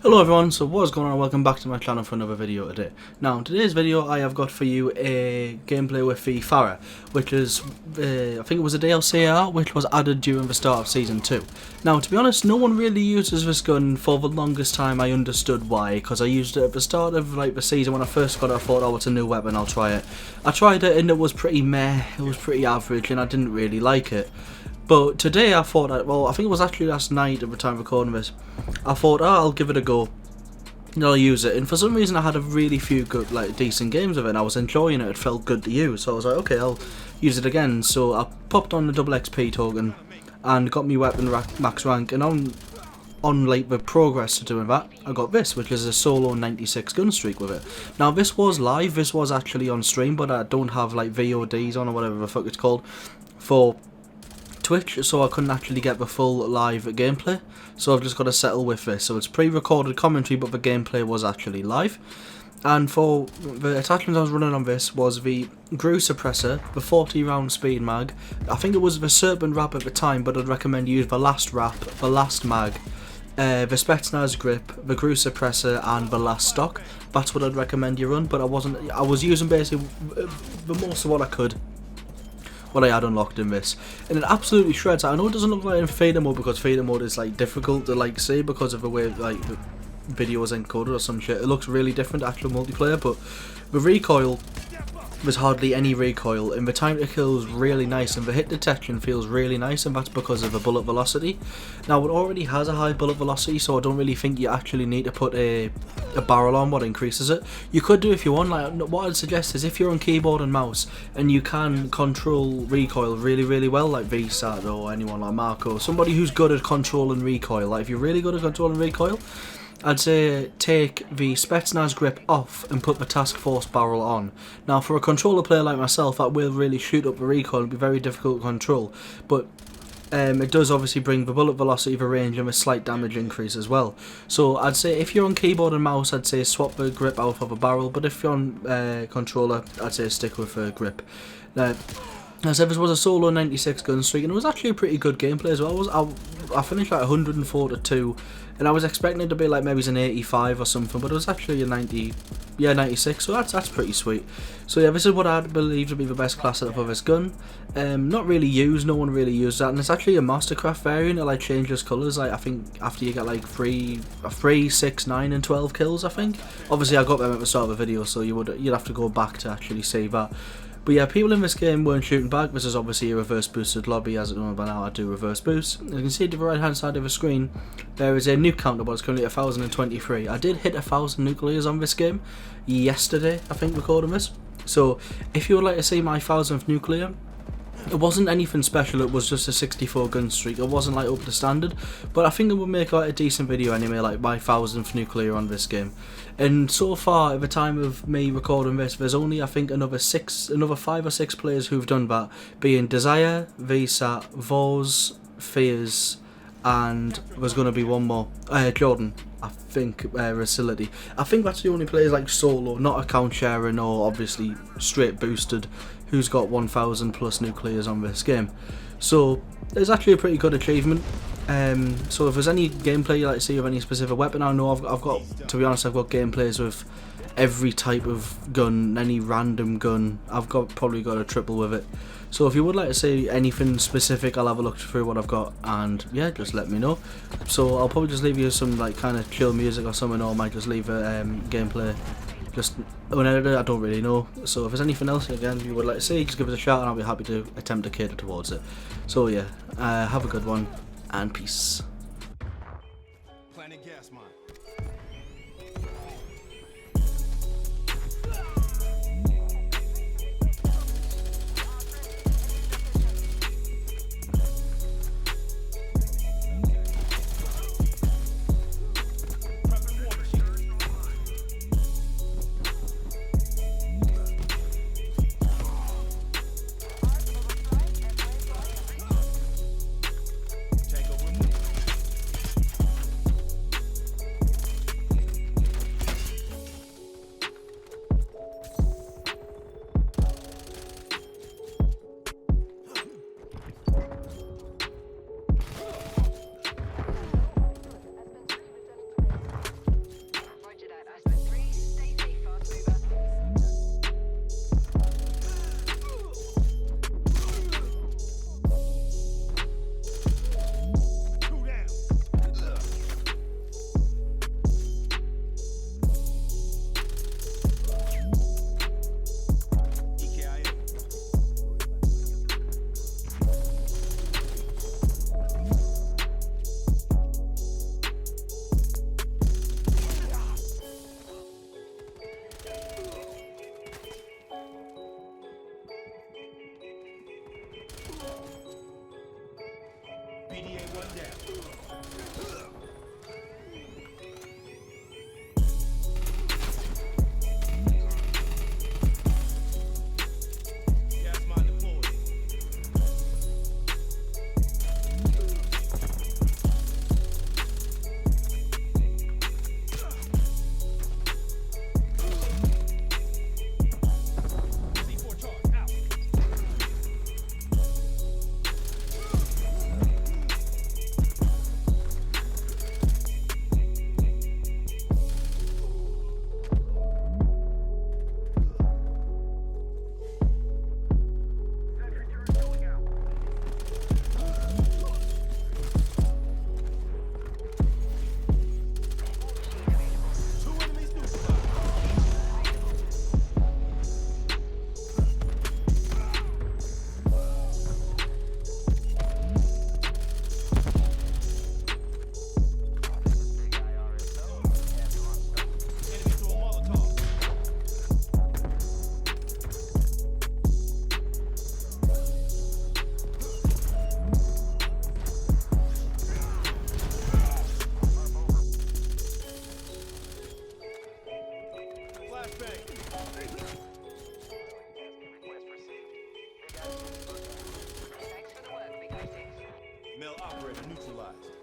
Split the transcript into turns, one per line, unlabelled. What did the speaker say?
Hello everyone, so what's going on? Welcome back to my channel for another video today. Now in today's video I have got for you a gameplay with the Fara, which is, I think it was a DLC out, which was added during the start of Season 2. Now to be honest, no one really uses this gun. For the longest time I understood why, because I used it at the start of the season. When I first got it I thought, oh, it's a new weapon, I'll try it. I tried it and it was pretty meh, it was pretty average and I didn't really like it. But today I thought, well, I think it was actually last night at the time of recording this, I thought, oh, I'll give it a go and I'll use it. And for some reason I had a really few good, decent games of it and I was enjoying it. It felt good to use, so I was like, okay, I'll use it again. So I popped on the double XP token and got me weapon max rank, and on like the progress to doing that, I got this, which is a solo 96 Gunstreak with it. Now this was live, this was actually on stream, but I don't have like VODs on or whatever the fuck it's called for Twitch, so I couldn't actually get the full live gameplay, so I've just got to settle with this. So it's pre-recorded commentary, but the gameplay was actually live. And for the attachments I was running on this was the Grew Suppressor, the 40 round speed mag, I think it was the Serpent Wrap at the time, but I'd recommend you use the last wrap, the last mag, the Spetsnaz grip, the Grew Suppressor and the last stock. That's what I'd recommend you run, but I was using basically the most of what I could, what I had unlocked in this, and it absolutely shreds. I know it doesn't look like in Fada mode, because Fada mode is like difficult to see because of the way like the video is encoded or some shit. It looks really different to actual multiplayer, but the recoil, there's hardly any recoil, and the time to kill is really nice, and the hit detection feels really nice, and that's because of the bullet velocity. Now it already has a high bullet velocity, so I don't really think you actually need to put a barrel on what increases it. You could do if you want. Like, what I'd suggest is if you're on keyboard and mouse and you can control recoil really well, like VSAT or anyone like Marco, somebody who's good at controlling recoil, like if you're really good at controlling recoil, I'd say take the Spetsnaz grip off and put the Task Force barrel on. Now for a controller player like myself, that will really shoot up the recoil and be very difficult to control, but it does obviously bring the bullet velocity, the range and a slight damage increase as well. So I'd say if you're on keyboard and mouse, I'd say swap the grip out of a barrel, but if you're on controller, I'd say stick with a grip. As if this was a solo 96 Gunstreak, and it was actually a pretty good gameplay as well. I finished like 104 to 2, and I was expecting it to be like maybe an 85 or something, but it was actually a 96, so that's pretty sweet. So yeah, this is what I believe to be the best class setup of this gun. Not really used, no one really used that, and it's actually a Mastercraft variant. It like changes colours, like I think after you get like 3, 6, 9 and 12 kills, I think. Obviously I got them at the start of the video, so you'd have to go back to actually see that. But yeah, people in this game weren't shooting back. This is obviously a reverse boosted lobby, as it known by now. I do reverse boost. As you can see to the right hand side of the screen, there is a nuke counter, but it's currently at 1023. I did hit 1000 nuclears on this game yesterday, I think, recording this. So if you would like to see my 1000th nuclear, it wasn't anything special, it was just a 64 gun streak. It wasn't like up to standard, but I think it would make like a decent video anyway, like my 1000th nuclear on this game. And so far, at the time of me recording this, there's only I think another 5 or 6 players who've done that, being Desire, VSAT, Vos, Fears, and there's going to be one more, Jordan, I think, Facility. I think that's the only players like solo, not account sharing or obviously straight boosted, who's got 1000 plus nuclears on this game. So it's actually a pretty good achievement. So if there's any gameplay you like to see of any specific weapon, I know I've got, to be honest, I've got gameplays with every type of gun, any random gun. I've probably got a triple with it. So if you would like to see anything specific, I'll have a look through what I've got, and yeah, just let me know. So I'll probably just leave you some like kind of chill music or something, or I might just leave a gameplay just unedited, I don't really know. So if there's anything else again you would like to see, just give us a shout and I'll be happy to attempt to cater towards it. So yeah, have a good one and peace.
Male operator neutralized.